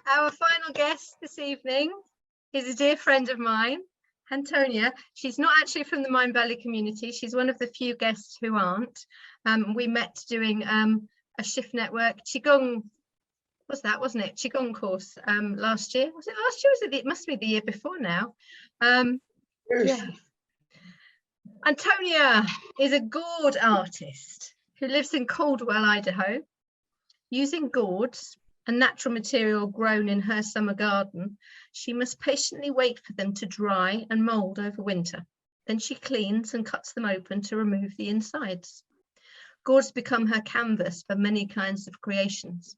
Our final guest this evening is a dear friend of mine, Antonia. She's not actually from the Mind Valley community. She's one of the few guests who aren't. We met doing a Shift Network Qigong, wasn't it? Qigong course last year. Was it last year? Was it? It must be the year before now. Yeah. Antonia is a gourd artist who lives in Caldwell, Idaho. Using gourds, a natural material grown in her summer garden, she must patiently wait for them to dry and mould over winter. Then she cleans and cuts them open to remove the insides. Gourds become her canvas for many kinds of creations.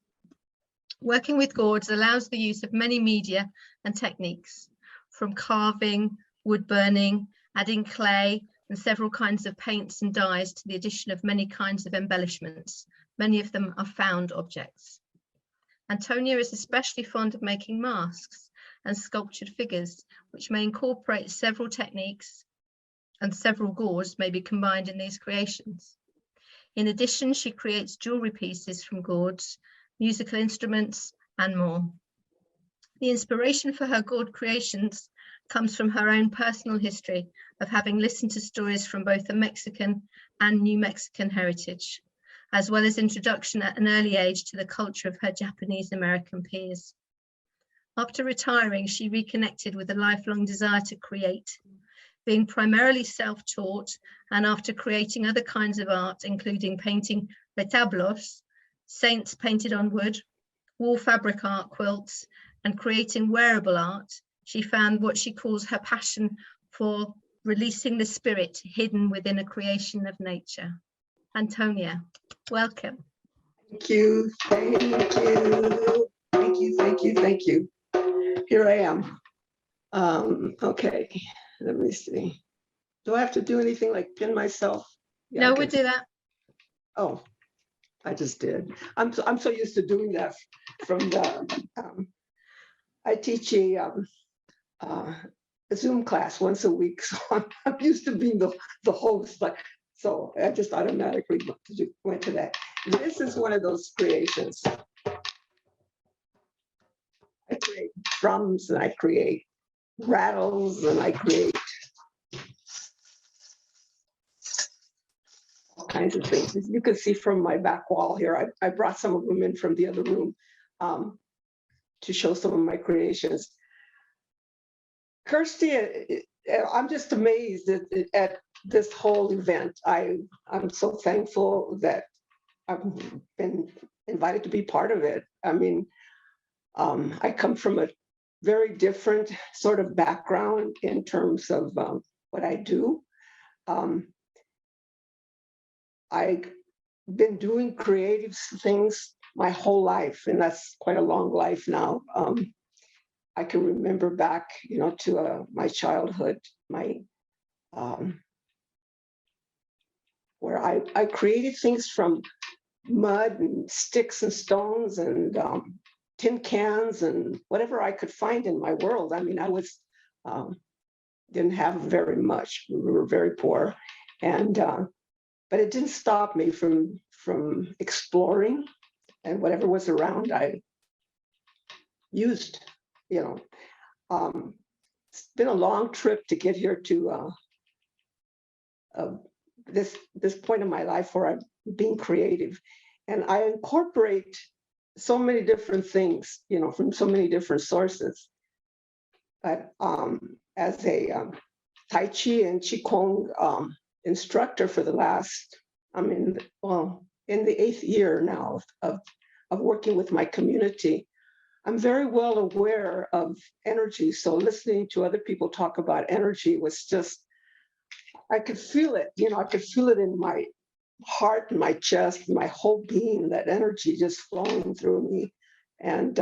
Working with gourds allows the use of many media and techniques, from carving, wood burning, adding clay, and several kinds of paints and dyes to the addition of many kinds of embellishments. Many of them are found objects. Antonia is especially fond of making masks and sculptured figures, which may incorporate several techniques, and several gourds may be combined in these creations. In addition, she creates jewellery pieces from gourds, musical instruments, and more. The inspiration for her gourd creations comes from her own personal history of having listened to stories from both the Mexican and New Mexican heritage, as well as introduction at an early age to the culture of her Japanese American peers. After retiring, she reconnected with a lifelong desire to create, being primarily self-taught, and after creating other kinds of art, including painting retablos, saints painted on wood, wall fabric art, quilts, and creating wearable art, she found what she calls her passion for releasing the spirit hidden within a creation of nature. Antonia, welcome. Thank you, thank you, thank you, thank you, thank you. Here I am. Okay, let me see. Do I have to do anything like pin myself? Yeah, no, we'll do that. Oh, I just did. I'm so used to doing that from the, I teach a Zoom class once a week, so I'm used to being the host, but so I just automatically went to that. This is one of those creations. I create drums and I create rattles and I create all kinds of things. As you can see from my back wall here, I brought some of them in from the other room to show some of my creations. Kirsty, I'm just amazed at this whole event. I'm so thankful that I've been invited to be part of it. I mean, I come from a very different sort of background in terms of what I do. I've been doing creative things my whole life, and that's quite a long life now. I can remember back, to my childhood, where I created things from mud and sticks and stones and tin cans and whatever I could find in my world. I mean, I was didn't have very much. We were very poor, and but it didn't stop me from exploring, and whatever was around, I used. It's been a long trip to get here to this point in my life where I'm being creative, and I incorporate so many different things, from so many different sources. But as a Tai Chi and Qigong instructor for the last, in the 8th year now of working with my community, I'm very well aware of energy. So listening to other people talk about energy was just, I could feel it, I could feel it in my heart and my chest, my whole being, that energy just flowing through me. And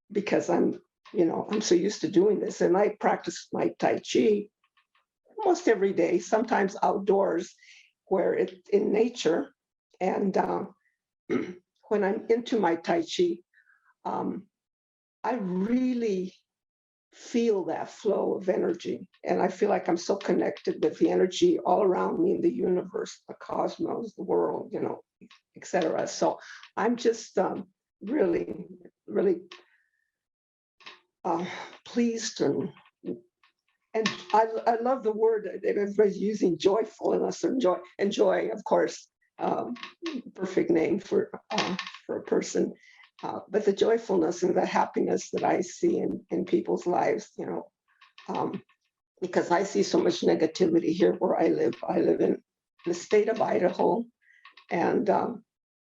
because I'm so used to doing this, and I practice my Tai Chi almost every day, sometimes outdoors where it's in nature. And when I'm into my Tai Chi, I really feel that flow of energy. And I feel like I'm so connected with the energy all around me in the universe, the cosmos, the world, etc. So I'm just really, really pleased and I love the word that everybody's using, joyfulness and joy, of course, perfect name for a person. But the joyfulness and the happiness that I see in people's lives, because I see so much negativity here where I live. I live in the state of Idaho, and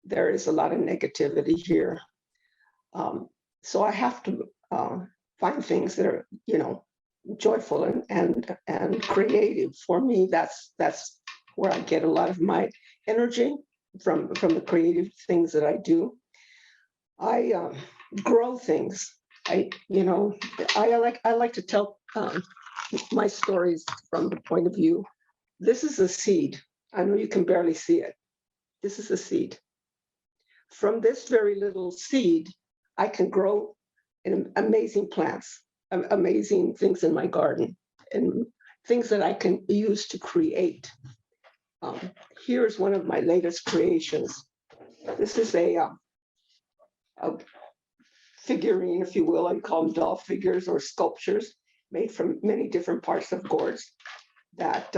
there is a lot of negativity here. So I have to find things that are, joyful and creative. For me, that's where I get a lot of my energy from the creative things that I do. I grow things. I like to tell my stories from the point of view. This is a seed. I know you can barely see it. This is a seed. From this very little seed, I can grow amazing plants, amazing things in my garden, and things that I can use to create. Here's one of my latest creations. This is a figurine, if you will. I call them doll figures or sculptures made from many different parts of gourds that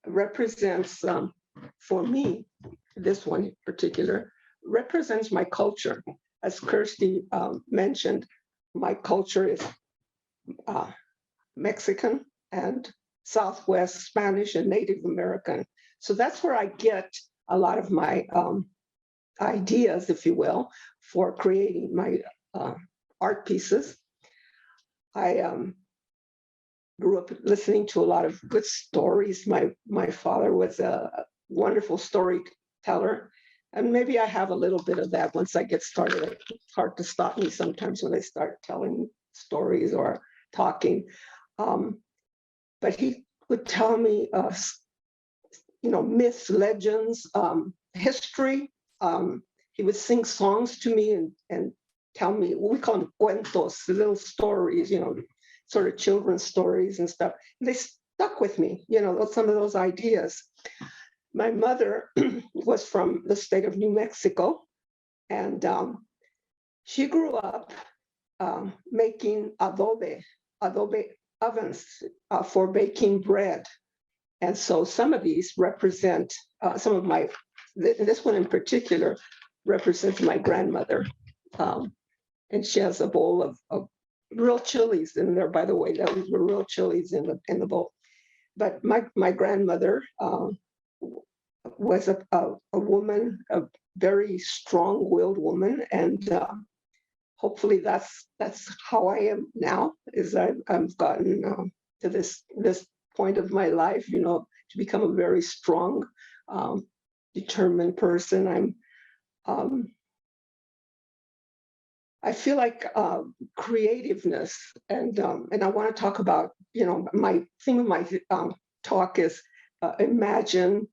represents, for me, this one in particular, represents my culture. As Kirsty mentioned, my culture is Mexican and Southwest Spanish and Native American. So that's where I get a lot of my ideas, if you will, for creating my art pieces. I grew up listening to a lot of good stories. My father was a wonderful storyteller, and maybe I have a little bit of that once I get started. It's hard to stop me sometimes when I start telling stories or talking. But he would tell me, myths, legends, history. He would sing songs to me and tell me, what we call them cuentos, little stories, sort of children's stories and stuff. And they stuck with me, some of those ideas. My mother was from the state of New Mexico, and she grew up making adobe ovens for baking bread. And so some of these represent some of my, this one in particular represents my grandmother. And she has a bowl of real chilies in there, by the way. Those were real chilies in the bowl. But my grandmother was a woman, a very strong-willed woman, and hopefully that's how I am now. Is I've gotten to this point of my life, to become a very strong, determined person. I feel like creativeness, and I want to talk about, my theme of my talk is imagine,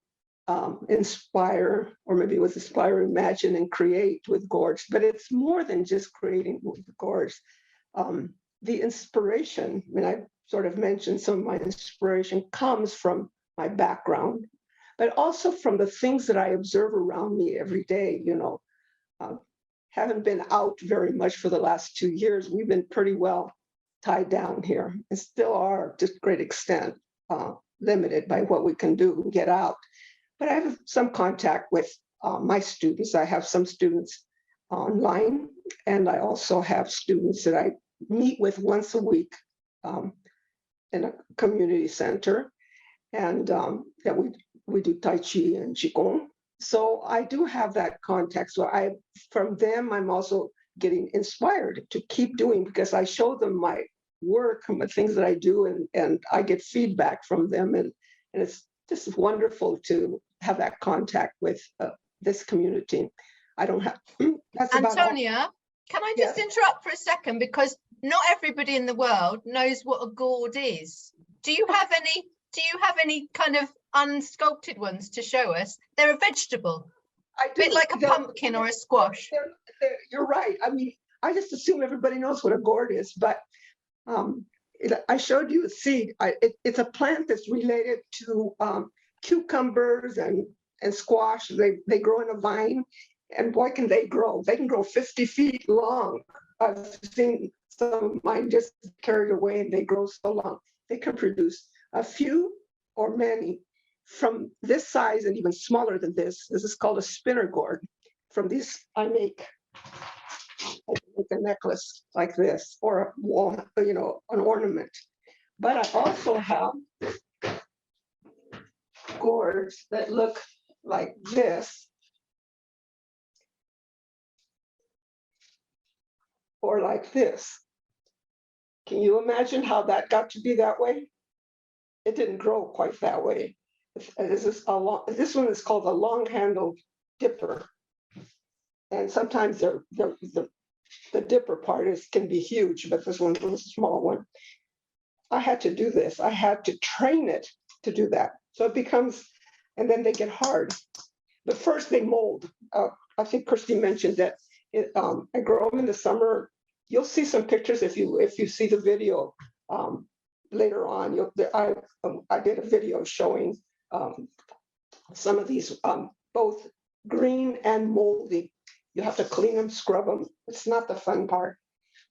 inspire, or maybe it was inspire, imagine, and create with Gourds. But it's more than just creating with Gourds. The inspiration, I sort of mentioned some of my inspiration comes from my background, but also from the things that I observe around me every day. Haven't been out very much for the last 2 years. We've been pretty well tied down here, and still are to a great extent limited by what we can do and get out. But I have some contact with my students. I have some students online, and I also have students that I meet with once a week in a community center, and that we do Tai Chi and Qigong. So I do have that contact. So from them, I'm also getting inspired to keep doing, because I show them my work and the things that I do, and I get feedback from them. And it's just wonderful to have that contact with this community. I don't have, that's Antonia, can I just interrupt for a second? Because not everybody in the world knows what a gourd is. Do you have any kind of unsculpted ones to show us? They're a vegetable, a bit like a pumpkin or a squash. You're right. I just assume everybody knows what a gourd is, but I showed you a seed. It's a plant that's related to cucumbers and squash. They grow in a vine, and boy, can they grow. They can grow 50 feet long. I've seen some of mine just carried away and they grow so long. They can produce a few or many from this size and even smaller than this. This is called a spinner gourd. From these, I make a necklace like this, or a wall, an ornament. But I also have gourds that look like this, or like this. Can you imagine how that got to be that way? It didn't grow quite that way. This one is called a long-handled dipper. And sometimes the dipper part can be huge, but this one was a small one. I had to do this. I had to train it to do that. So it becomes, and then they get hard. But first they mold. I think Kirsty mentioned that I grow them in the summer. You'll see some pictures if you see the video later on. I did a video showing some of these, both green and moldy. You have to clean them, scrub them. It's not the fun part,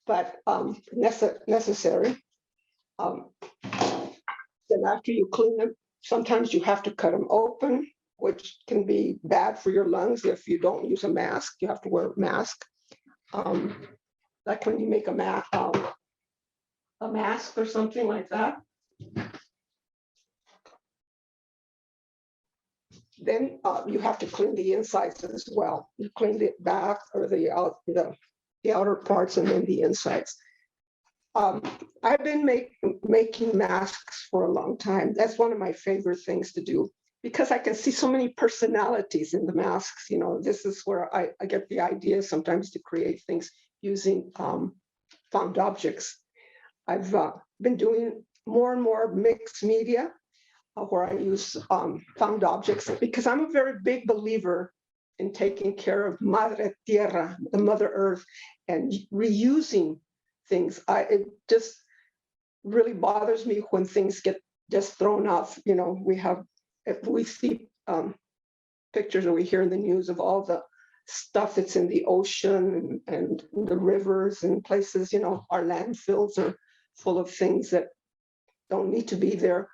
but necessary. Then after you clean them, sometimes you have to cut them open, which can be bad for your lungs if you don't use a mask. You have to wear a mask. Like when you make a mask or something like that. Then you have to clean the insides as well. You clean the back or the outer parts and then the insides. I've been making masks for a long time. That's one of my favorite things to do because I can see so many personalities in the masks. This is where I get the idea sometimes to create things using found objects. I've been doing more and more mixed media where I use found objects because I'm a very big believer in taking care of Madre Tierra, the Mother Earth, and reusing things. It just really bothers me when things get just thrown off. If we see pictures or we hear in the news of all the stuff that's in the ocean and the rivers and places, our landfills are full of things that don't need to be there.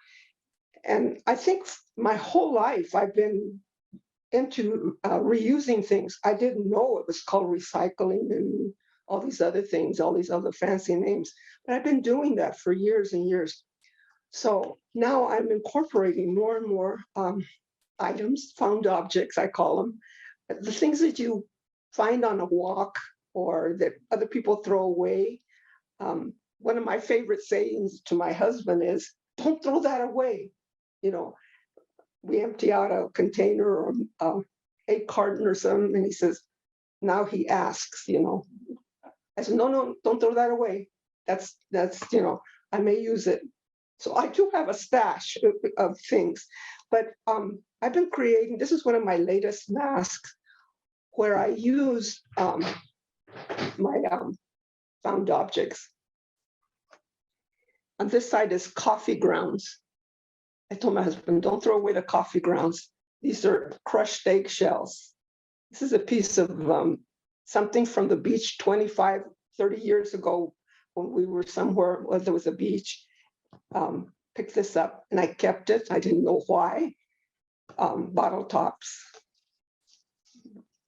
And I think my whole life I've been into reusing things. I didn't know it was called recycling and all these other things, all these other fancy names. But I've been doing that for years and years. So now I'm incorporating more and more items, found objects, I call them. The things that you find on a walk or that other people throw away. One of my favorite sayings to my husband is, don't throw that away. We empty out a container or a carton or something, and he says, now he asks, I said, no, don't throw that away. That's I may use it. So I do have a stash of things, but I've been creating, this is one of my latest masks where I use my found objects. On this side is coffee grounds. I told my husband, don't throw away the coffee grounds. These are crushed eggshells. This is a piece of something from the beach 25, 30 years ago when we were somewhere where there was a beach. Picked this up and I kept it. I didn't know why. Bottle tops,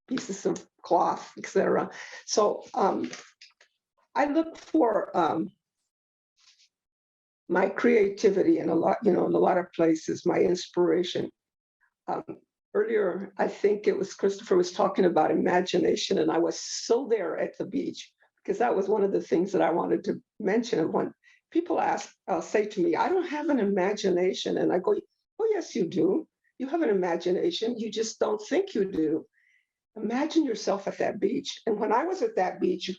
pieces of cloth, etc. So I look for my creativity in a lot of places, my inspiration. Earlier, I think it was Christopher was talking about imagination, and I was so there at the beach because that was one of the things that I wanted to mention. When people say to me, I don't have an imagination, and I go, oh, yes, you do. You have an imagination. You just don't think you do. Imagine yourself at that beach. And when I was at that beach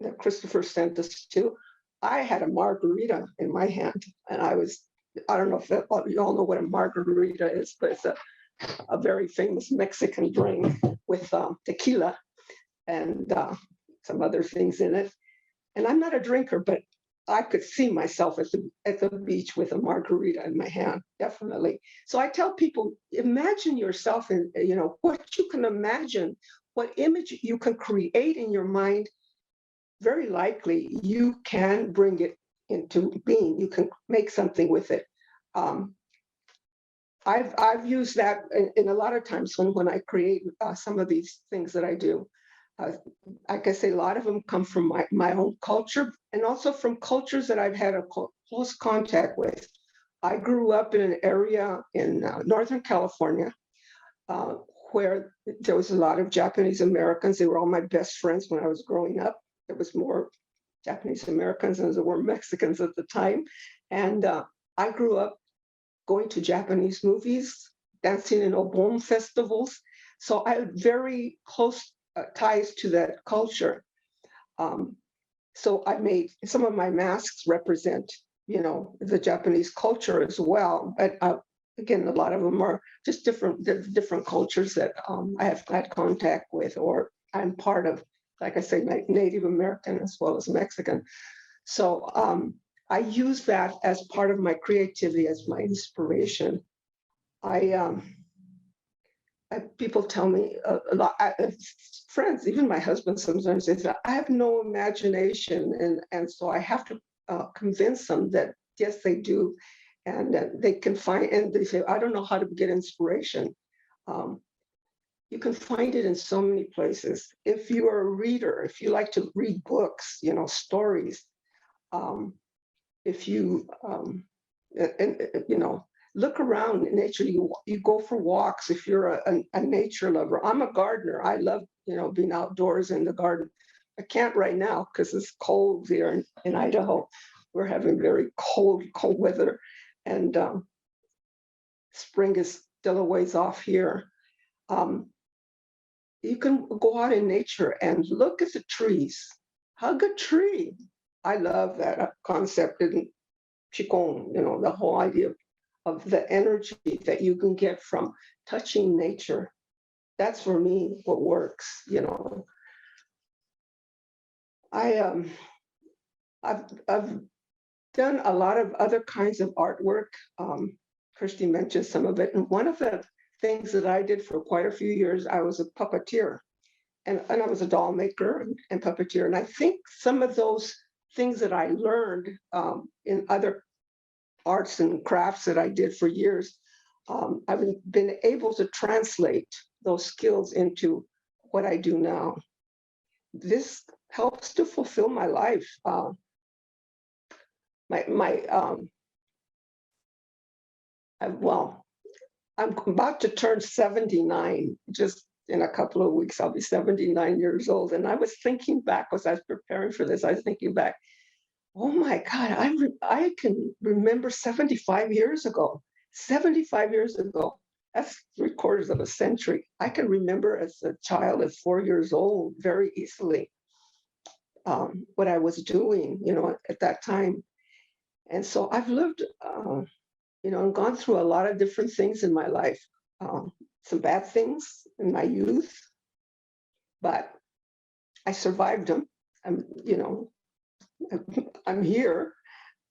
that Christopher sent us to, I had a margarita in my hand, and I don't know if you all know what a margarita is, but it's a very famous Mexican drink with tequila and some other things in it. And I'm not a drinker, but I could see myself at the beach with a margarita in my hand, definitely. So I tell people, imagine yourself in, what you can imagine, what image you can create in your mind very likely you can bring it into being. You can make something with it. I've used that in a lot of times when I create some of these things that I do. Like I say, a lot of them come from my own culture, and also from cultures that I've had a close contact with. I grew up in an area in Northern California where there was a lot of Japanese Americans. They were all my best friends when I was growing up. There was more Japanese Americans than there were Mexicans at the time. And I grew up going to Japanese movies, dancing in obon festivals. So I had very close ties to that culture. So I made some of my masks represent, the Japanese culture as well. But again, a lot of them are just different cultures that I have had contact with, or I'm part of, like I say, Native American as well as Mexican. So I use that as part of my creativity, as my inspiration. People tell me a lot, friends, even my husband sometimes says, I have no imagination. And so I have to convince them that, yes, they do. And that they can find, and they say, I don't know how to get inspiration. You can find it in so many places. If you are a reader, if you like to read books, stories, if you, look around in nature, you go for walks. If you're a nature lover, I'm a gardener. I love, being outdoors in the garden. I can't right now because it's cold here in Idaho. We're having very cold weather, and spring is still a ways off here. You can go out in nature and look at the trees. Hug a tree. I love that concept in Qigong, the whole idea of the energy that you can get from touching nature. That's for me what works, I've done a lot of other kinds of artwork. Christy mentioned some of it. And one of the things that I did for quite a few years, I was a puppeteer. And I was a doll maker and puppeteer. And I think some of those things that I learned in other arts and crafts that I did for years, I've been able to translate those skills into what I do now. This helps to fulfill my life. I'm about to turn 79. Just in a couple of weeks, I'll be 79 years old. And I was thinking back, as I was preparing for this, I was thinking back, oh my God, I can remember 75 years ago. 75 years ago, that's 3/4 of a century. I can remember as a child at 4 years old very easily what I was doing, at that time. And so I've lived, and gone through a lot of different things in my life. Some bad things in my youth, but I survived them. I'm here.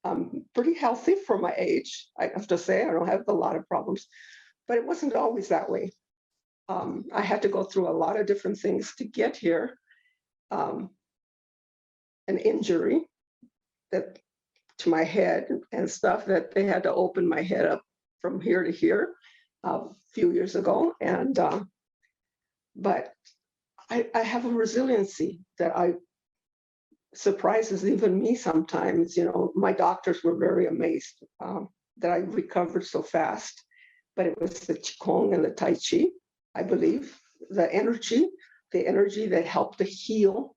I'm pretty healthy for my age. I have to say, I don't have a lot of problems, but it wasn't always that way. I had to go through a lot of different things to get here. An injury to my head and stuff that they had to open my head up from here to here a few years ago. And but I have a resiliency that surprises even me sometimes. My doctors were very amazed that I recovered so fast. But it was the Qigong and the Tai Chi, I believe, the energy that helped to heal.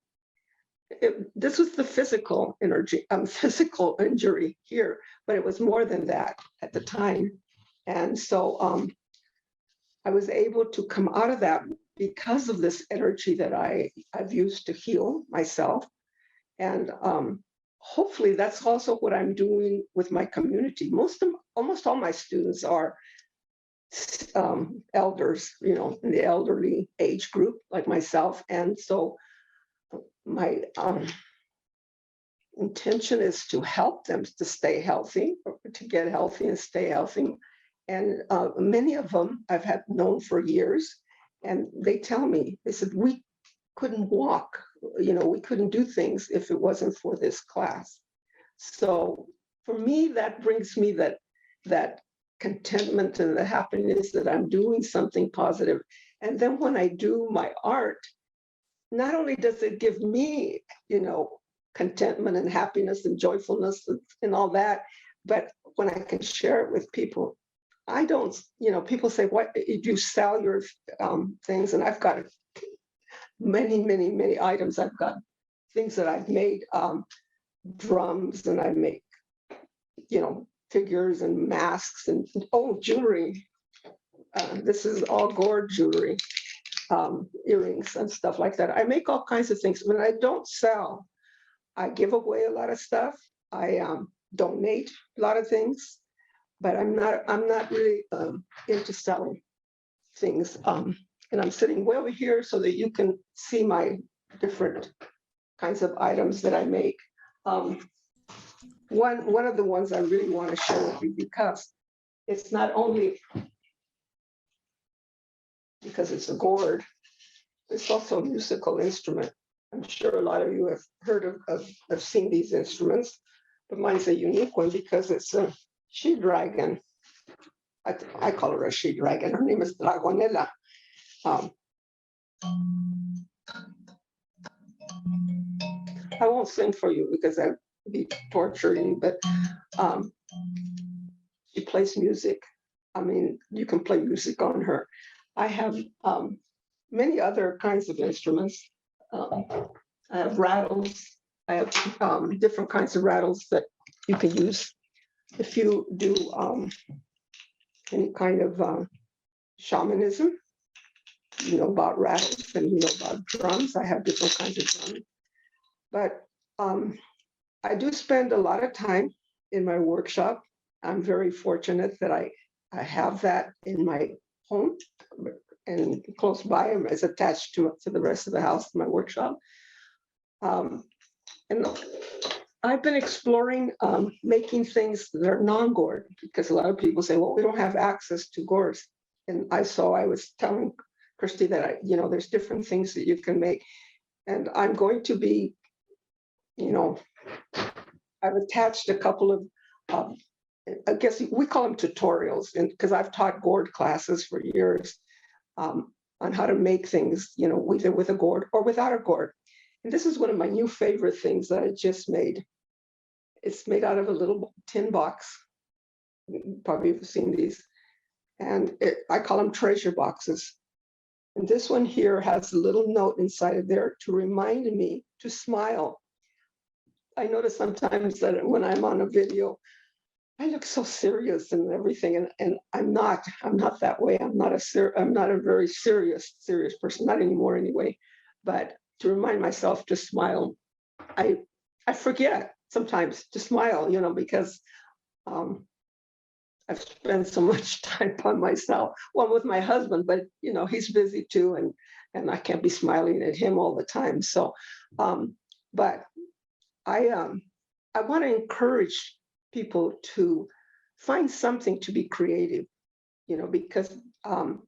This was the physical energy, physical injury here, but it was more than that at the time. And so I was able to come out of that because of this energy that I've used to heal myself. And hopefully that's also what I'm doing with my community. Almost all my students are elders, in the elderly age group like myself. And so my intention is to help them to stay healthy, or to get healthy and stay healthy. And many of them I've known for years, and they tell me, they said, we couldn't walk we couldn't do things if it wasn't for this class. So for me, that brings me that contentment and the happiness that I'm doing something positive. And then when I do my art, not only does it give me, contentment and happiness and joyfulness and all that, but when I can share it with people, I don't, people say, what, do you sell your things? And I've got many, many, many items. I've got things that I've made, drums, and I make, figures and masks and jewelry. This is all Gourd jewelry, earrings and stuff like that. I make all kinds of things. When I don't sell, I give away a lot of stuff. I donate a lot of things, but I'm not really into selling things. And I'm sitting way over here so that you can see my different kinds of items that I make. One of the ones I really want to share with you, because it's not only because it's a gourd, it's also a musical instrument. I'm sure a lot of you have heard of seen these instruments, but mine's a unique one because it's a she dragon. I call her a she dragon. Her name is Dragonella. I won't sing for you because I'd be torturing you, but she plays music. I mean, you can play music on her. I have many other kinds of instruments. I have rattles. I have different kinds of rattles that you can use if you do any kind of shamanism. You know about rattles and you know about drums. I have different kinds of drums. But I do spend a lot of time in my workshop. I'm very fortunate that I have that in my home and close by. It's attached to the rest of the house, my workshop. And I've been exploring making things that are non-gourd, because a lot of people say, well, we don't have access to gourds. And I was telling Christy that there's different things that you can make. And I'm going to be, I've attached a couple of, I guess we call them tutorials, and because I've taught gourd classes for years on how to make things, either with a gourd or without a gourd. And this is one of my new favorite things that I just made. It's made out of a little tin box. You probably have seen these. And I call them treasure boxes. And this one here has a little note inside of there to remind me to smile. I notice sometimes that when I'm on a video, I look so serious and everything, and I'm not that way. I'm not a very serious person, not anymore anyway. But to remind myself to smile, I forget sometimes to smile, because I've spent so much time by myself. Well, with my husband, but he's busy too, and I can't be smiling at him all the time. So, but I want to encourage people to find something to be creative, because and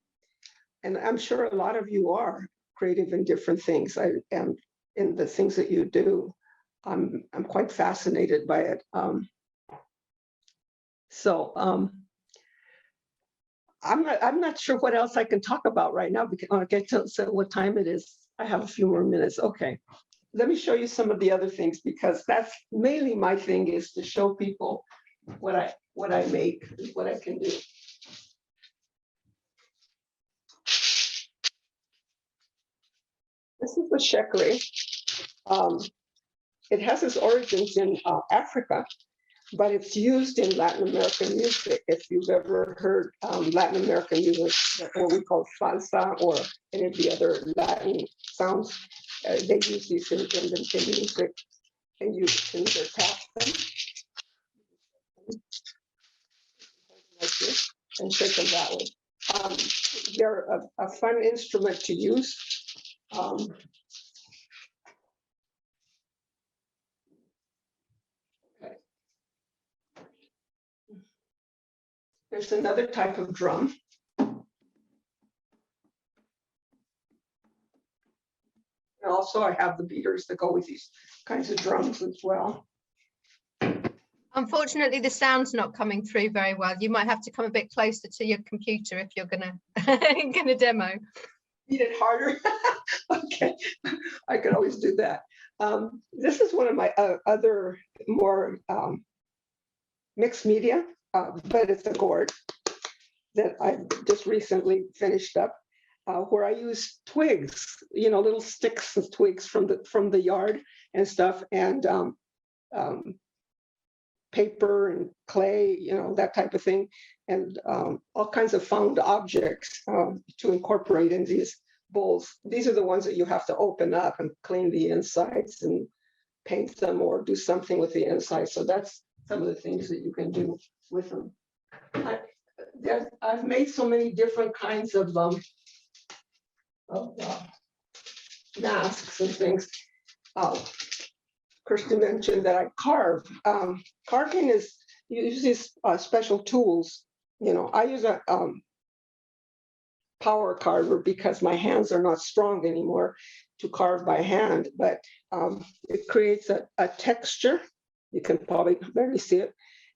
I'm sure a lot of you are creative in different things. I am in the things that you do. I'm quite fascinated by it. So I'm not sure what else I can talk about right now, because I get to say what time it is. I have a few more minutes. Okay. Let me show you some of the other things, because that's mainly my thing, is to show people what I make, what I can do. This is the Jáuregui. It has its origins in Africa, but it's used in Latin American music. If you've ever heard Latin American music, what we call salsa, or any of the other Latin sounds, they use these in music, and you can either tap them like this and shake them that way. They're a fun instrument to use. Okay. There's another type of drum. And also I have the beaters that go with these kinds of drums as well. Unfortunately, the sound's not coming through very well. You might have to come a bit closer to your computer if you're gonna demo. Beat it harder. Okay, I could always do that. This is one of my other more mixed media, but it's a gourd that I just recently finished up, where I use twigs, little sticks and twigs from the yard and stuff, and paper and clay, that type of thing, and all kinds of found objects to incorporate in these bowls. These are the ones that you have to open up and clean the insides and paint them or do something with the inside. So that's some of the things that you can do with them. I've made so many different kinds of masks and things. Kirsten mentioned that I carve. Carving is uses special tools. I use a power carver because my hands are not strong anymore to carve by hand, but it creates a texture. You can probably barely see it.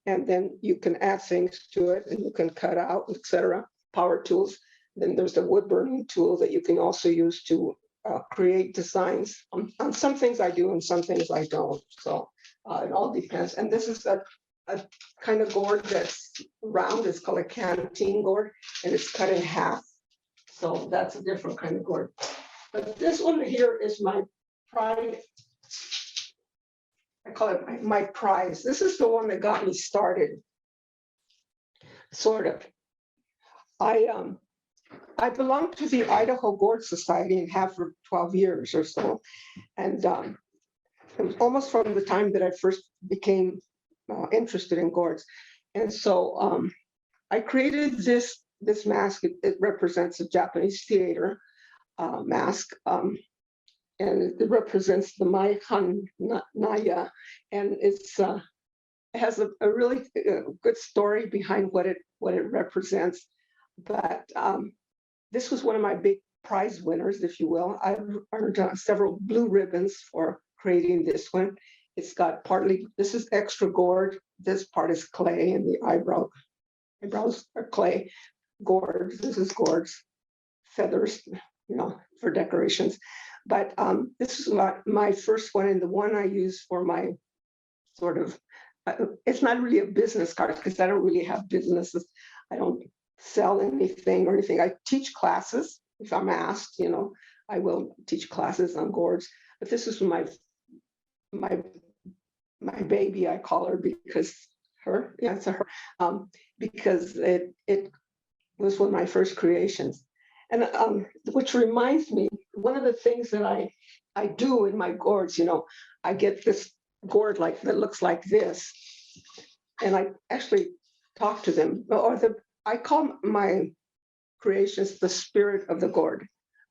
And then you can add things to it and you can cut out, etc. Power tools. Then there's the wood burning tool that you can also use to create designs. On some things I do and some things I don't. So it all depends. And this is a kind of gourd that's round. It's called a canteen gourd, and it's cut in half. So that's a different kind of gourd. But this one here is my pride. I call it my prize. This is the one that got me started, sort of. I belong to the Idaho Gourd Society and have for 12 years or so. And it was almost from the time that I first became interested in gourds. And so I created this mask. It represents a Japanese theater mask. And it represents the Maihan Naya. And it has a really good story behind what it represents. But this was one of my big prize winners, if you will. I've earned several blue ribbons for creating this one. It's got this is extra gourd. This part is clay, and the eyebrows are clay. Gourds, this is gourds, feathers, for decorations. But this is my first one, and the one I use for my sort of, it's not really a business card because I don't really have businesses. I don't sell anything or anything. I teach classes if I'm asked, I will teach classes on gourds. But this is my baby, I call her, because it's a her, because it was one of my first creations. And which reminds me, one of the things that I do in my gourds, I get this gourd that looks like this, and I actually talk to them, I call my creations the spirit of the gourd,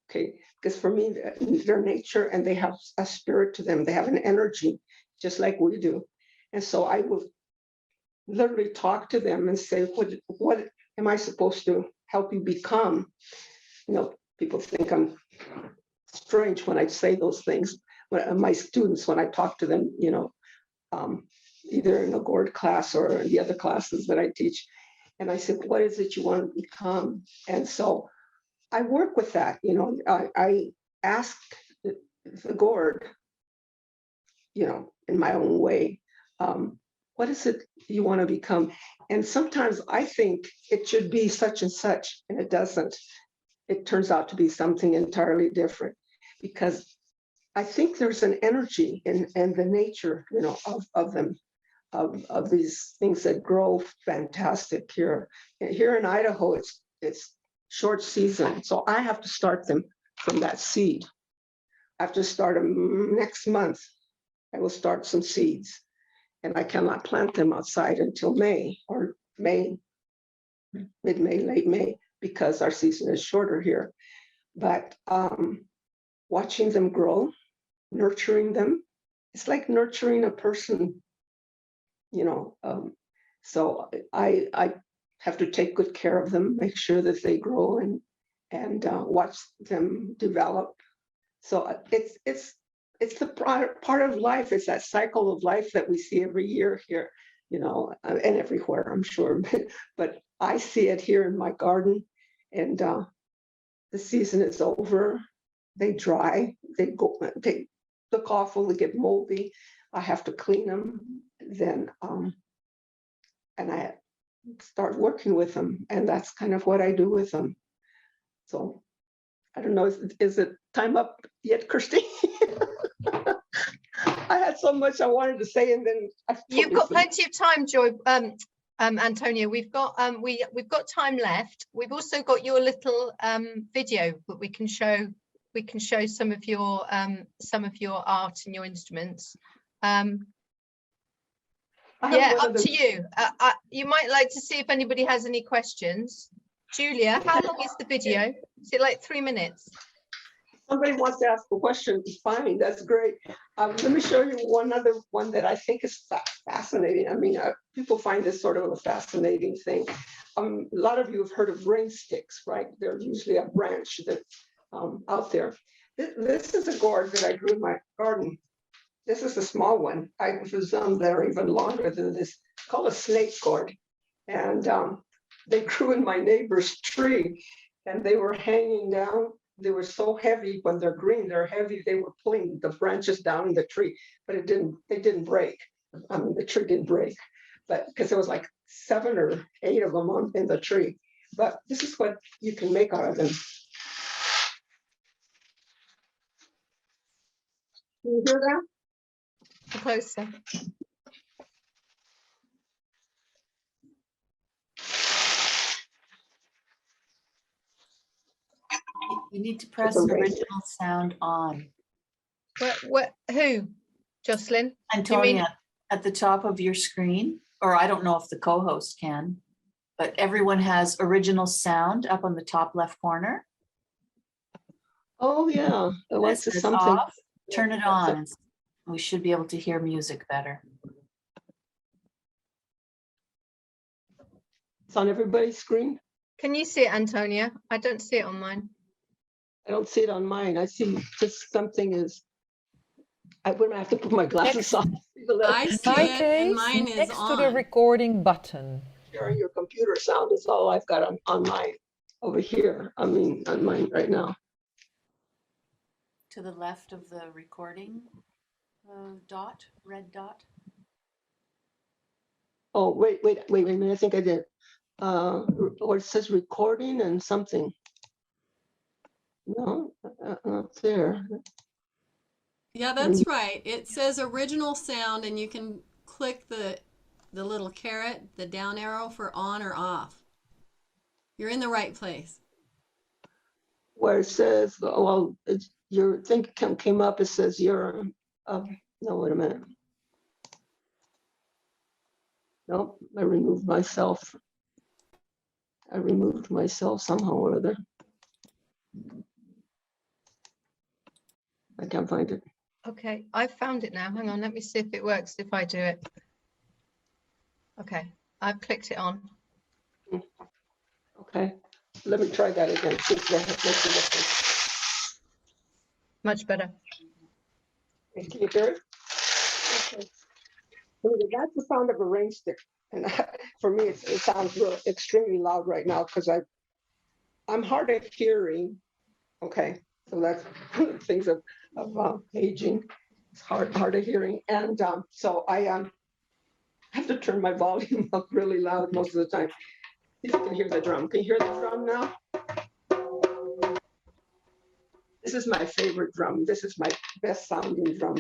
okay? Because for me, they're nature and they have a spirit to them. They have an energy, just like we do. And so I will literally talk to them and say, what am I supposed to help you become? People think I'm strange when I say those things. My students, when I talk to them, either in a gourd class or in the other classes that I teach, and I said, what is it you want to become? And so I work with that. I ask the gourd, in my own way, what is it you want to become? And sometimes I think it should be such and such, and it doesn't. It turns out to be something entirely different, because I think there's an energy in the nature, of them, of these things that grow fantastic here. Here in Idaho, it's short season, so I have to start them from that seed. I have to start them next month. I will start some seeds, and I cannot plant them outside until May or mid-May, late May, because our season is shorter here. But watching them grow, nurturing them, it's like nurturing a person, so I have to take good care of them, make sure that they grow and watch them develop So it's the part of life. It's that cycle of life that we see every year here, and everywhere, I'm sure. But I see it here in my garden, and the season is over. They dry. They look awful. They get moldy. I have to clean them. Then, and I start working with them, and that's kind of what I do with them. So I don't know, is it time up yet, Christine? I had so much I wanted to say, and then You've got plenty of time, Joy. Antonia, we've got time left. We've also got your little video that we can show. We can show some of your art and your instruments. Yeah, up to you. You might like to see if anybody has any questions. Julia, how long is the video? Is it like 3 minutes? Somebody wants to ask a question, fine, that's great. Let me show you one other one that I think is fascinating. I mean, people find this sort of a fascinating thing. A lot of you have heard of rain sticks, right? They're usually a branch that's out there. This is a gourd that I grew in my garden. This is a small one. I have some that are even longer than this. It's called a snake gourd. And they grew in my neighbor's tree, and they were hanging down. They were so heavy. When they're green, they're heavy. They were pulling the branches down in the tree, but they didn't break. I mean, the tree didn't break, but because there was like 7 or 8 of them in the tree. But this is what you can make out of them. Can you hear that? Closer. You need to press original sound on. Who? Jocelyn? Antonia, at the top of your screen, or I don't know if the co-host can, but everyone has original sound up on the top left corner. Oh yeah, This is something. Off. Turn it on. And we should be able to hear music better. It's on everybody's screen. Can you see it, Antonia? I don't see it on mine. I don't see it on mine. I see just something is. I'm gonna have to put my glasses on. I see it, and mine is next on. to the recording button. Sharing your computer sound is all I've got on mine over here. I mean, on mine right now. To the left of the recording dot, red dot. Oh, wait a minute. I think I did. Or it says recording and something. No, not there. Yeah, that's right. It says original sound, and you can click the little caret, the down arrow for on or off. You're in the right place. Where it says, well, your thing came up, it says you're, no, wait a minute. Nope, I removed myself. I removed myself somehow or other. I can't find it. Okay, I found it now. Hang on, let me see if it works if I do it. Okay, I've clicked it on. Okay, let me try that again. Much better. Can you hear it? Okay. That's the sound of a rain stick. And for me, it sounds really extremely loud right now because I'm hard of hearing. Okay, so that's things of aging. It's hard of hearing, and so I have to turn my volume up really loud most of the time. See if you can hear the drum. Can you hear the drum now? This is my favorite drum. This is my best sounding drum,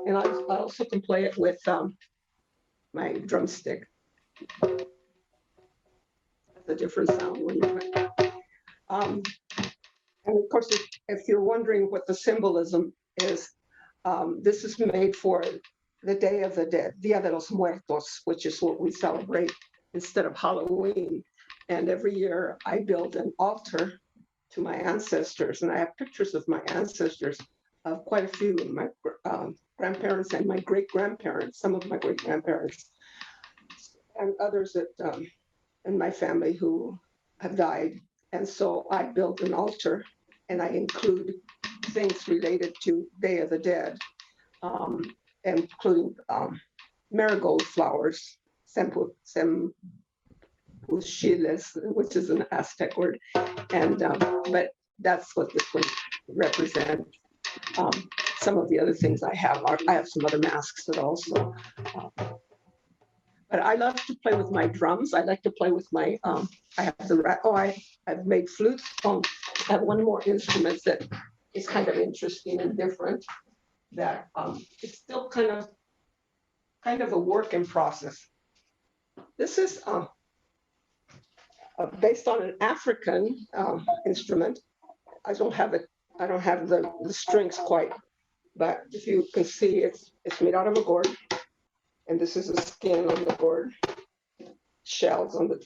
and I also can play it with my drumstick. That's a different sound when you play. And of course, if you're wondering what the symbolism is, this is made for the Day of the Dead, Dia de los Muertos, which is what we celebrate instead of Halloween. And every year I build an altar to my ancestors, and I have pictures of my ancestors, of quite a few of my grandparents and my great-grandparents, some of my great-grandparents, and others that in my family who have died. And so I built an altar, and I include things related to Day of the Dead, including marigold flowers, sempuchiles, which is an Aztec word, and but that's what this would represent. Some of the other things I have some other masks that also. But I love to play with my drums. I like to play with my. I have I've made flutes. I have one more instrument that is kind of interesting and different. That it's still kind of a work in process. This is based on an African instrument. I don't have the strings quite, but if you can see, it's made out of a gourd, and this is the skin on the gourd, shells on the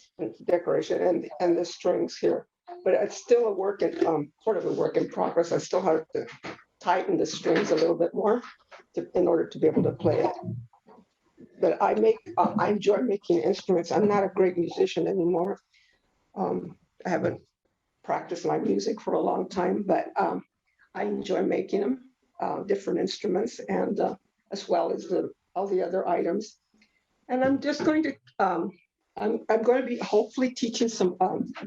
decoration, and the strings here. But it's still a work in sort of a work in progress. I still have to tighten the strings a little bit more in order to be able to play it. But I enjoy making instruments. I'm not a great musician anymore. I haven't practiced my music for a long time, but I enjoy making them, different instruments, and as well as all the other items. And I'm just going to, I'm going to be hopefully teaching some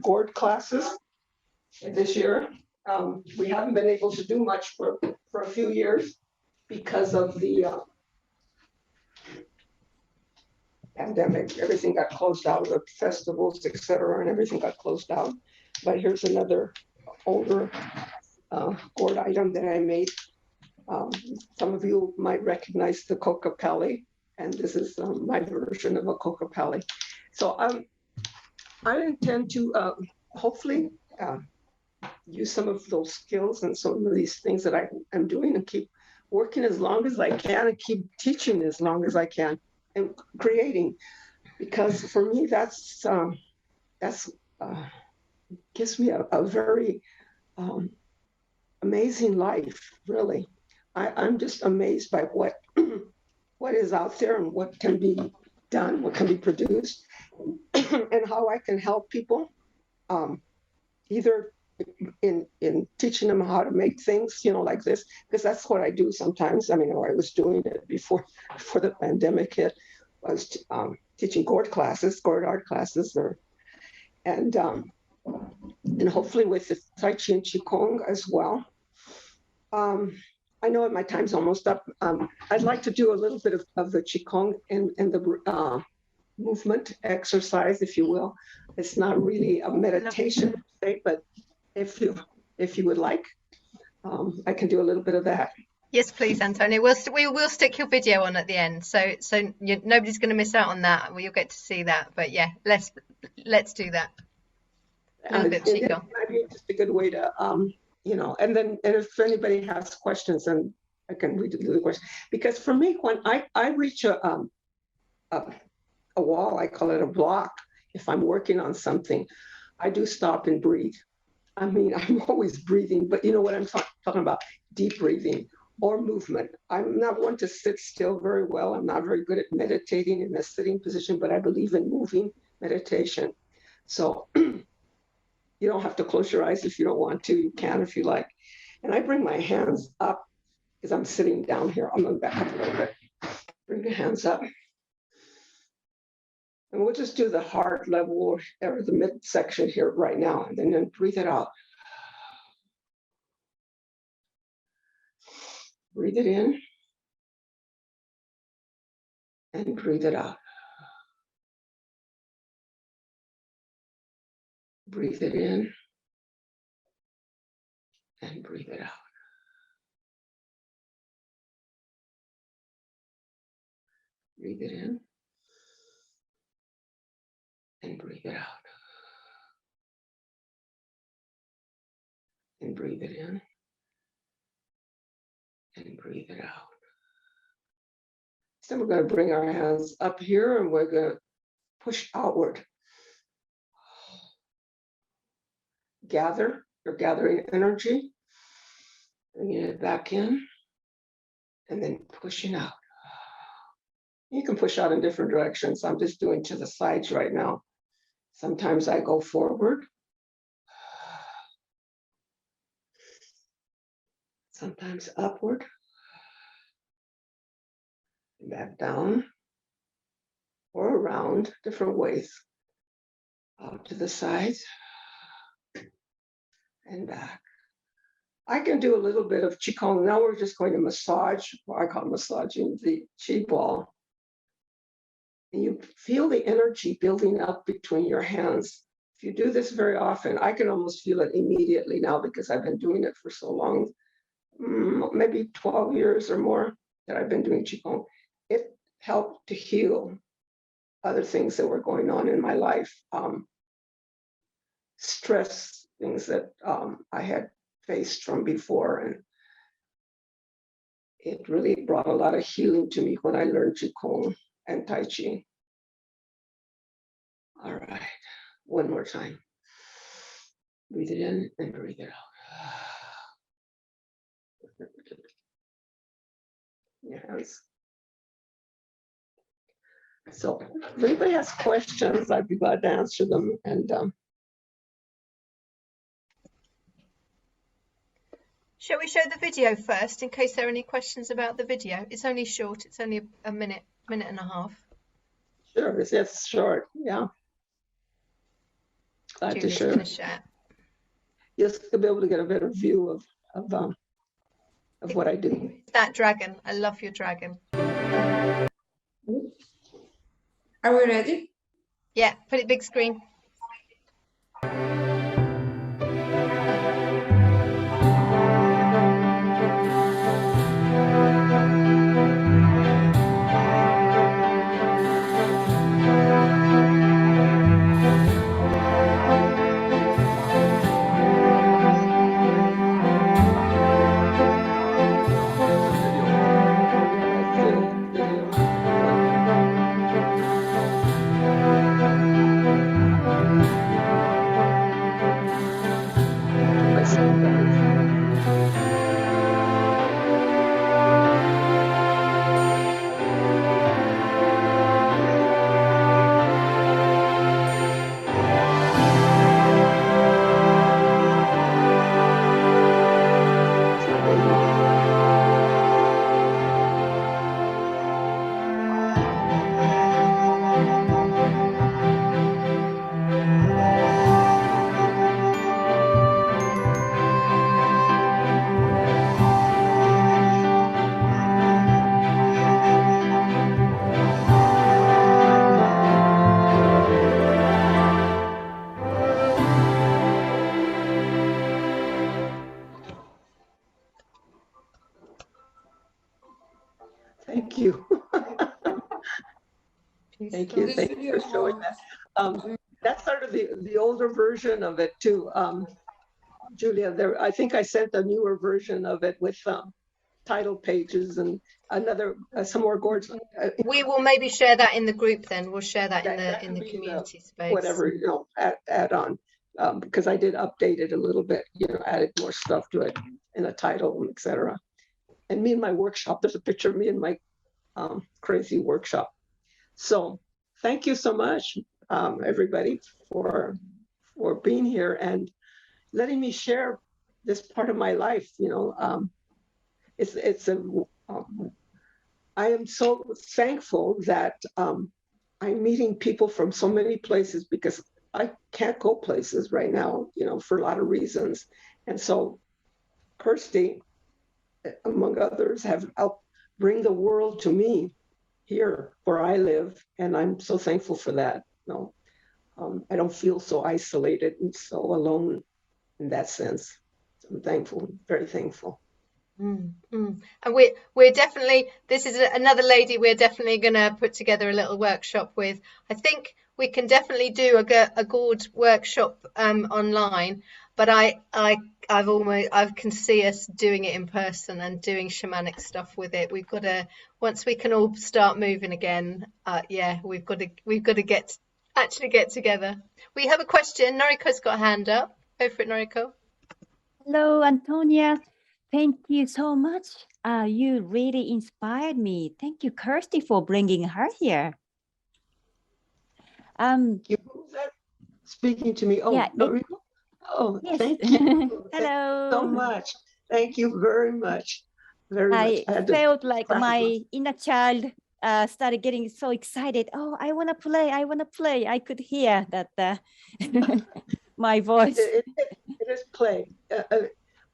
Gourd classes this year. We haven't been able to do much for a few years because of the pandemic. Everything got closed out, the festivals, etc., and everything got closed out. But here's another older Gourd item that I made. Some of you might recognize the Kokopelli, and this is my version of a Kokopelli. So I intend to hopefully use some of those skills and some of these things that I'm doing and keep working as long as I can and keep teaching as long as I can and creating, because for me that's gives me a very amazing life, really. I'm just amazed by what is out there and what can be done, what can be produced, and how I can help people, either in teaching them how to make things, like this, because that's what I do sometimes. I mean, I was doing it before the pandemic hit. I was teaching Gourd art classes, and hopefully with the Tai Chi and Qigong as well. I know my time's almost up. I'd like to do a little bit of the Qigong and the movement exercise, if you will. It's not really a meditation, but if you would like, I can do a little bit of that. Yes, please, Antonia. We'll stick your video on at the end, so nobody's going to miss out on that. Well, you'll get to see that. But yeah, let's do that. A little bit of Qigong. Maybe just a good way to and if anybody has questions, then I can read the question. Because for me, when I reach a wall, I call it a block. If I'm working on something, I do stop and breathe. I mean, I'm always breathing, but you know what I'm talking about? Deep breathing or movement. I'm not one to sit still very well. I'm not very good at meditating in a sitting position, but I believe in moving meditation. So you don't have to close your eyes if you don't want to. You can if you like. And I bring my hands up because I'm sitting down here. I'm going to back up a little bit. Bring the hands up. And we'll just do the heart level or the midsection here right now. And then breathe it out. Breathe it in. And breathe it out. Breathe it in and breathe it out. Breathe it in and breathe it out. And breathe it in and breathe it out. So we're going to bring our hands up here and we're going to push outward. Gather, you're gathering energy, bringing it back in, and then pushing out. You can push out in different directions. I'm just doing to the sides right now. Sometimes I go forward. sometimes upward, back down, or around different ways, out to the sides and back. I can do a little bit of Qigong. Now we're just going to massage, or I call massaging the Qi ball. And you feel the energy building up between your hands. If you do this very often, I can almost feel it immediately now because I've been doing it for so long, maybe 12 years or more that I've been doing Qigong. It helped to heal other things that were going on in my life. Stress, things that I had faced from before. And it really brought a lot of healing to me when I learned Qigong and Tai Chi. All right, one more time. Breathe it in and breathe it out. Your hands. So if anybody has questions, I'd be glad to answer them. And Shall we show the video first in case there are any questions about the video? It's only short, it's only a minute and a half. sure, it's short, yeah. Glad Julie's to share. gonna share. You'll be able to get a better view of what I do. That dragon, I love your dragon. Are we ready? Yeah, put it big screen. Thank you. Thank you. This Thank you video for showing that. That's sort of the older version of it too. Julia, I think I sent a newer version of it with title pages and another some more gourds. We will maybe share that in the group then. We'll share that That in can the be community space. whatever, you know, add on, because I did update it a little bit, you know, added more stuff to it in a title, etc. And me and my workshop, there's a picture of me in my crazy workshop. So thank you so much, everybody, for being here and letting me share this part of my life. You know, I am so thankful that I'm meeting people from so many places because I can't go places right now, you know, for a lot of reasons. And so Kirsty, among others, have helped bring the world to me here where I live. And I'm so thankful for that. You know, I don't feel so isolated and so alone in that sense. So I'm thankful, very thankful. And we're definitely, this is another lady we're definitely going to put together a little workshop with. I think we can definitely do a Gourd workshop online, but I can see us doing it in person and doing shamanic stuff with it. We've got to, once we can all start moving again, yeah, we've got to actually get together. We have a question. Noriko's got a hand up. Go for it, Noriko. Hello, Antonia. Thank you so much. You really inspired me. Thank you, Kirsty, for bringing her here. Who's that speaking to me? Oh, Yeah, Noriko? Oh, yes. thank you. Hello. So much. Thank you very much. Very much. I had to felt like practice. my inner child started getting so excited. Oh, I want to play. I want to play. I could hear that my voice. It is play.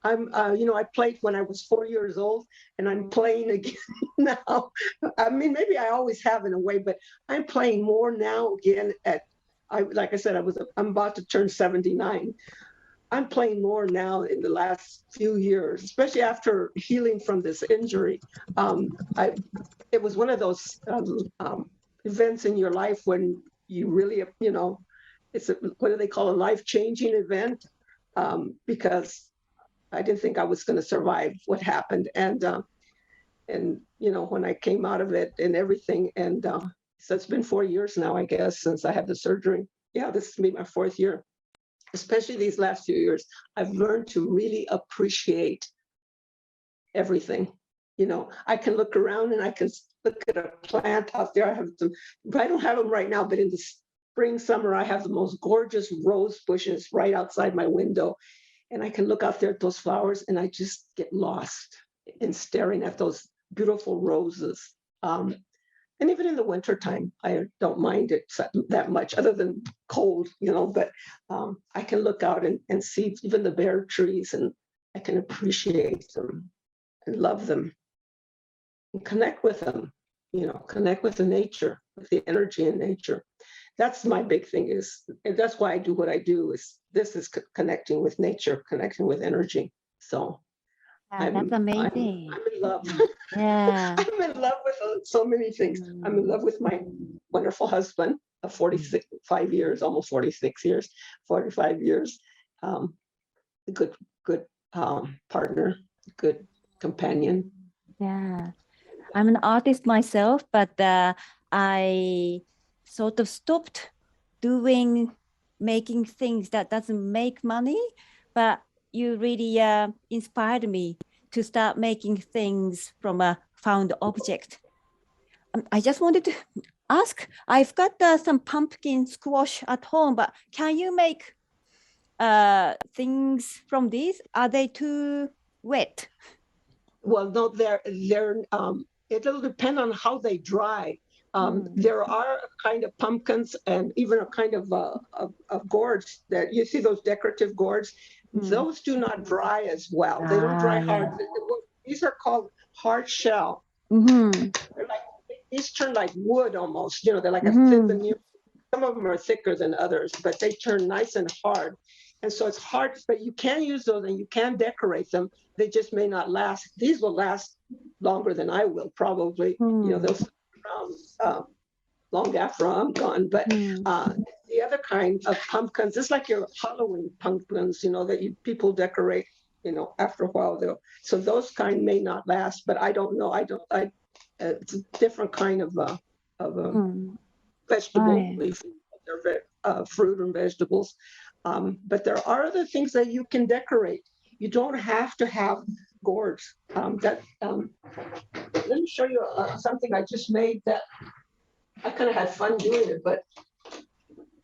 I played when I was 4 years old, and I'm playing again now. I mean, maybe I always have in a way, but I'm playing more now again. Like I said, I'm about to turn 79. I'm playing more now in the last few years, especially after healing from this injury. It was one of those events in your life when you really, what do they call a life-changing event? Because I didn't think I was going to survive what happened. And when I came out of it and everything, and so it's been 4 years now, I guess, since I had the surgery. Yeah, this will be my 4th year. Especially these last few years, I've learned to really appreciate everything. I can look around and I can look at a plant out there. I don't have them right now, but in the spring, summer, I have the most gorgeous rose bushes right outside my window. And I can look out there at those flowers and I just get lost in staring at those beautiful roses. And even in the wintertime, I don't mind it that much, other than cold, but I can look out and see even the bare trees, and I can appreciate them and love them and connect with them, connect with the nature, with the energy in nature. That's my big thing and that's why I do what I do this is connecting with nature, connecting with energy. So That's amazing. I'm in love. Yeah. I'm in love with so many things. I'm in love with my wonderful husband of 45 years, almost 46 years, 45 years. A good partner, good companion. Yeah. I'm an artist myself, but I sort of stopped making things that doesn't make money, but you really inspired me to start making things from a found object. I just wanted to ask, I've got some pumpkin squash at home, but can you make things from these? Are they too wet? Well, no, it'll depend on how they dry. There are kind of pumpkins and even a kind of gourds that you see, those decorative gourds. Those do not dry as well. They don't dry hard. These are called hard shell. These turn like wood almost. They're like a thin veneer. Some of them are thicker than others, but they turn nice and hard. And so it's hard, but you can use those and you can decorate them. They just may not last. These will last longer than I will, probably. They'll stick around long after I'm gone. But the other kind of pumpkins, it's like your Halloween pumpkins, that people decorate, after a while. So those kind may not last, but I don't know. It's a different kind of vegetable leaf. They're fruit and vegetables. But there are other things that you can decorate. You don't have to have gourds. Let me show you something I just made that I kind of had fun doing it,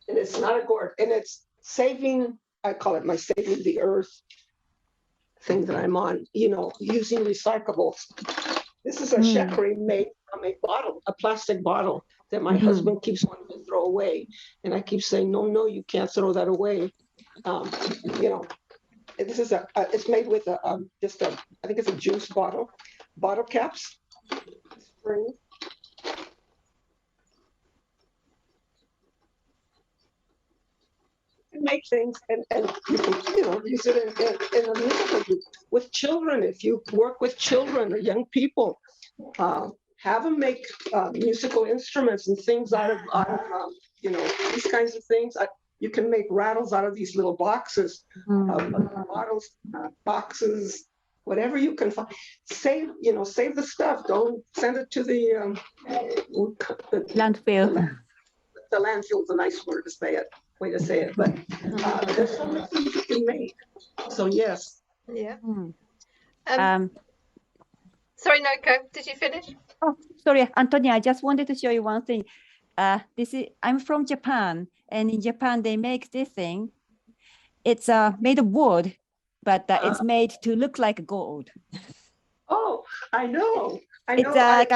and it's not a gourd, and it's saving, I call it my saving the earth thing that I'm on, using recyclables. This is a jewellery made from a plastic bottle that my husband keeps wanting to throw away. And I keep saying, no, you can't throw that away. This is it's made with I think it's a juice bottle caps. Spring. Make things and you can use it in a musical group with children. If you work with children or young people, have them make musical instruments and things out of these kinds of things. You can make rattles out of these little boxes, bottles, boxes, whatever you can find. Save the stuff. Don't send it to the landfill. The landfill's a nice way to say it, but there's so many things you can make. So yes. Yeah. Sorry, Noko, did you finish? Oh, sorry, Antonia, I just wanted to show you one thing. I'm from Japan, and in Japan they make this thing. It's made of wood, but it's made to look like gold. Oh, I know. It's like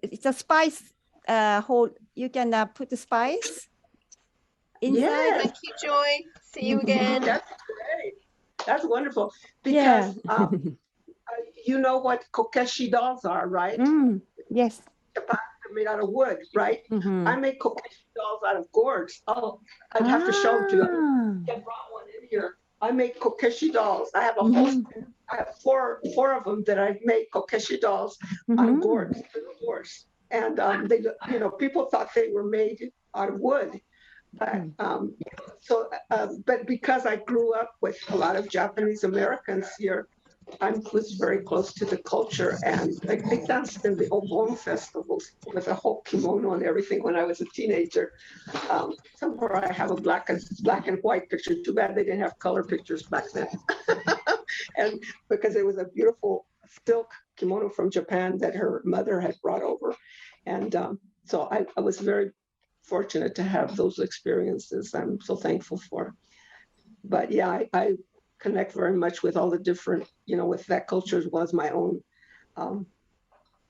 it's a spice hole. You can put the spice inside. Yes. Thank you, Joy. See you again. That's great. That's wonderful. Because you know what kokeshi dolls are, right? Yes. They're made out of wood, right? I make kokeshi dolls out of gourds. Oh, I'd have to show it to you. I brought one in here. I make kokeshi dolls. I have a whole, I have four of them that I make kokeshi dolls out of gourds, gourds. And they, you know, people thought they were made out of wood. But but because I grew up with a lot of Japanese Americans here, I was very close to the culture, and I danced in the Obon festivals with a whole kimono and everything when I was a teenager. Somewhere I have a black and white picture. Too bad they didn't have color pictures back then. And because it was a beautiful silk kimono from Japan that her mother had brought over, and so I was very fortunate to have those experiences. I'm so thankful for. But yeah, I connect very much with all the different, you know, with that culture as well as my own.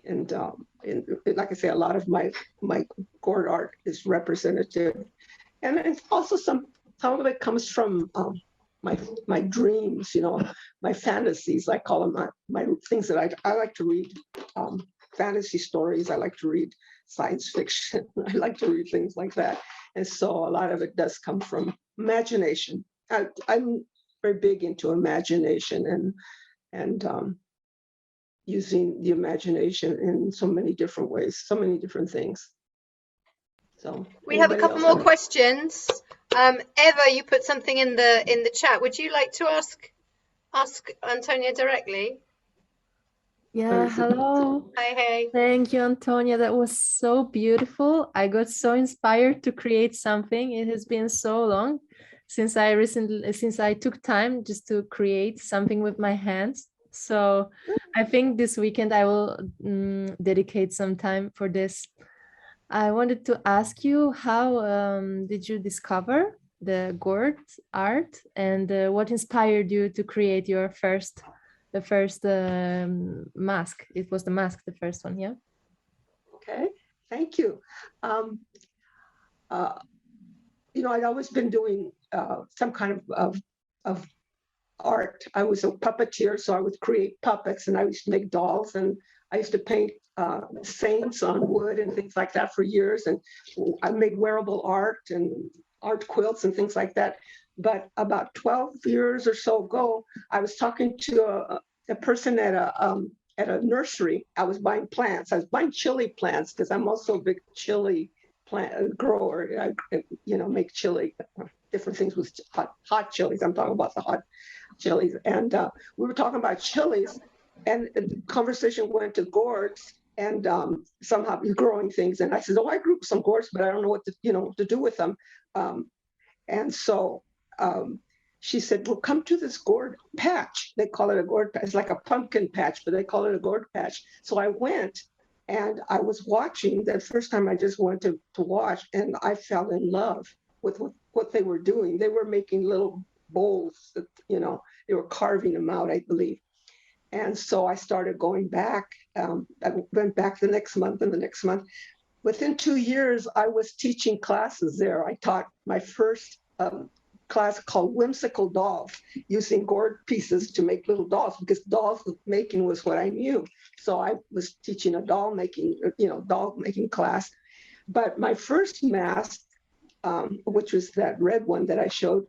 And like I say, a lot of my gourd art is representative. And it's also some of it comes from my dreams, you know, my fantasies. I call them my things that I like to read. Fantasy stories. I like to read science fiction. I like to read things like that. And so a lot of it does come from imagination. I'm very big into imagination and using the imagination in so many different ways, so many different things. So we have a couple more questions. Eva, you put something in the chat. Would you like to ask Antonia directly? Yeah, hello. Hi, hey. Thank you, Antonia. That was so beautiful. I got so inspired to create something. It has been so long since I took time just to create something with my hands. So I think this weekend I will dedicate some time for this. I wanted to ask you, how did you discover the gourd art, and what inspired you to create your the first mask? It was the mask, the first one, yeah? Okay, thank you. You know, I'd always been doing some kind of art. I was a puppeteer, so I would create puppets, and I used to make dolls, and I used to paint saints on wood and things like that for years. And I made wearable art and art quilts and things like that. But about 12 years or so ago, I was talking to a person at a nursery. I was buying plants. I was buying chili plants because I'm also a big chili plant grower. I, you know, make chili, different things with hot chilies. I'm talking about the hot chilies. And we were talking about chilies, and the conversation went to gourds and somehow growing things. And I said, oh, I grew some gourds, but I don't know what to, you know, to do with them. And so she said, well, come to this gourd patch. They call it a gourd patch. It's like a pumpkin patch, but they call it a gourd patch. So I went and I was watching. The first time I just went to watch, and I fell in love with what they were doing. They were making little bowls that, you know, they were carving them out, I believe. And so I started going back. I went back the next month and the next month. Within 2 years, I was teaching classes there. I taught my first class called Whimsical Dolls, using gourd pieces to make little dolls, because dolls making was what I knew. So I was teaching a doll making class. But my first mask, which was that red one that I showed,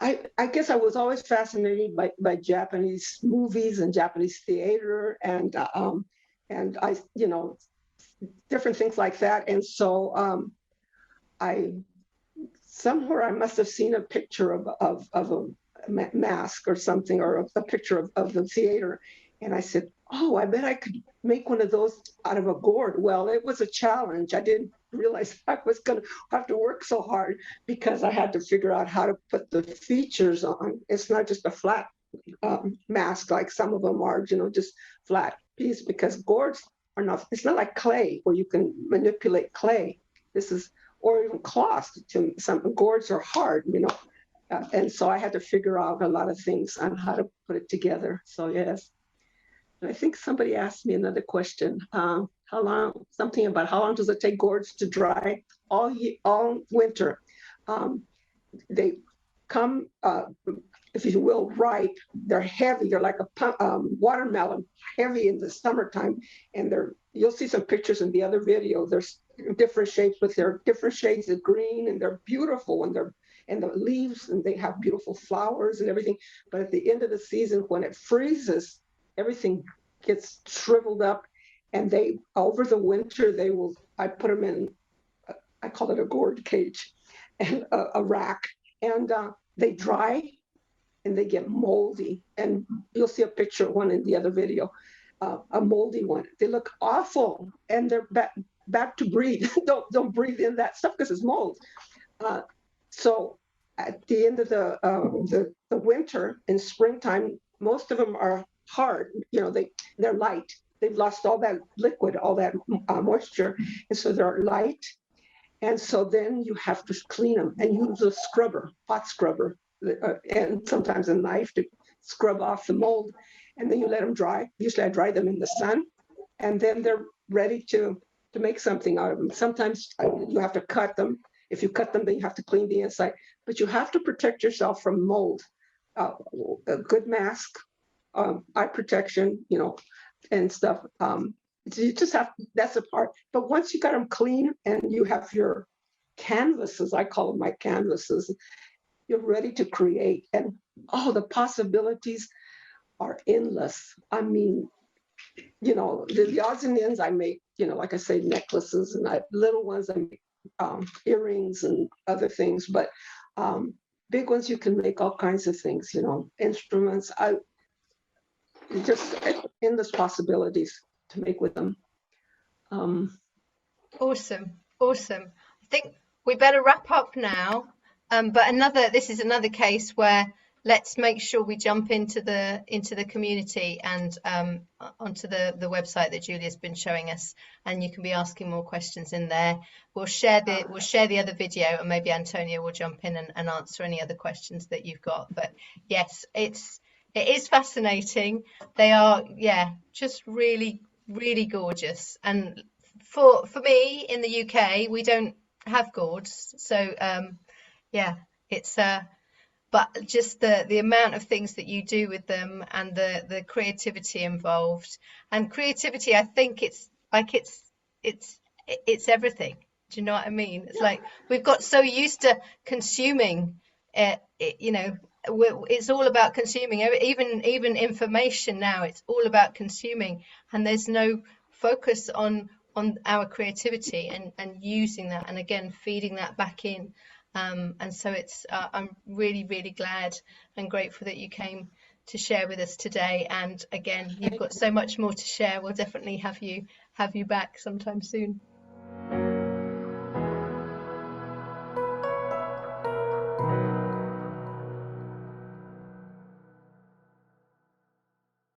I guess I was always fascinated by Japanese movies and Japanese theater, and I, you know, different things like that. And so somewhere I must have seen a picture of a mask or something, or a picture of the theater. And I said, oh, I bet I could make one of those out of a gourd. Well, it was a challenge. I didn't realize I was going to have to work so hard, because I had to figure out how to put the features on. It's not just a flat mask like some of them are, you know, just flat piece, because gourds are not, it's not like clay where you can manipulate clay. This is, or even cloth. Some gourds are hard, you know, And so I had to figure out a lot of things on how to put it together. So yes. And I think somebody asked me another question. How long, something about how long does it take gourds to dry? All winter. They come, if you will, ripe. They're heavy. They're like a watermelon, heavy in the summertime. And you'll see some pictures in the other video. There's different shapes, but they're different shades of green, and they're beautiful, and the leaves, and they have beautiful flowers and everything. But at the end of the season, when it freezes, everything gets shriveled up, and over the winter, I put them in, I call it a gourd cage, and a rack, and they dry, and they get moldy. And you'll see a picture of one in the other video, a moldy one. They look awful, and they're bad to breathe. don't breathe in that stuff because it's mold. So at the end of the winter, in springtime, most of them are hard. They're light. They've lost all that liquid, all that moisture, and so they're light. And so then you have to clean them and use a scrubber, hot scrubber, and sometimes a knife to scrub off the mold. And then you let them dry. Usually I dry them in the sun, and then they're ready to make something out of them. Sometimes you have to cut them. If you cut them, then you have to clean the inside. But you have to protect yourself from mold. A good mask, eye protection, and stuff. So you just have, that's a part. But once you got them clean and you have your canvases, I call them my canvases, you're ready to create. And the possibilities are endless. I mean, the odds and ends I make, like I say, necklaces, and little ones I make earrings and other things, but big ones you can make all kinds of things, instruments. Just endless possibilities to make with them. Awesome. I think we better wrap up now. But this is another case where let's make sure we jump into the community and onto the website that Julia's been showing us, and you can be asking more questions in there. We'll share the other video, and maybe Antonia will jump in and answer any other questions that you've got. But yes, it is fascinating. They are, just really, really gorgeous. And for me in the UK, we don't have gourds, so it's but just the amount of things that you do with them, and the creativity involved. And creativity, I think it's everything. Do you know what I mean? It's like we've got so used to consuming it's all about consuming. Even information now, it's all about consuming, and there's no focus on our creativity and using that, and again feeding that back in. And so I'm really, really glad and grateful that you came to share with us today. And again, you've got so much more to share. We'll definitely have you back sometime soon.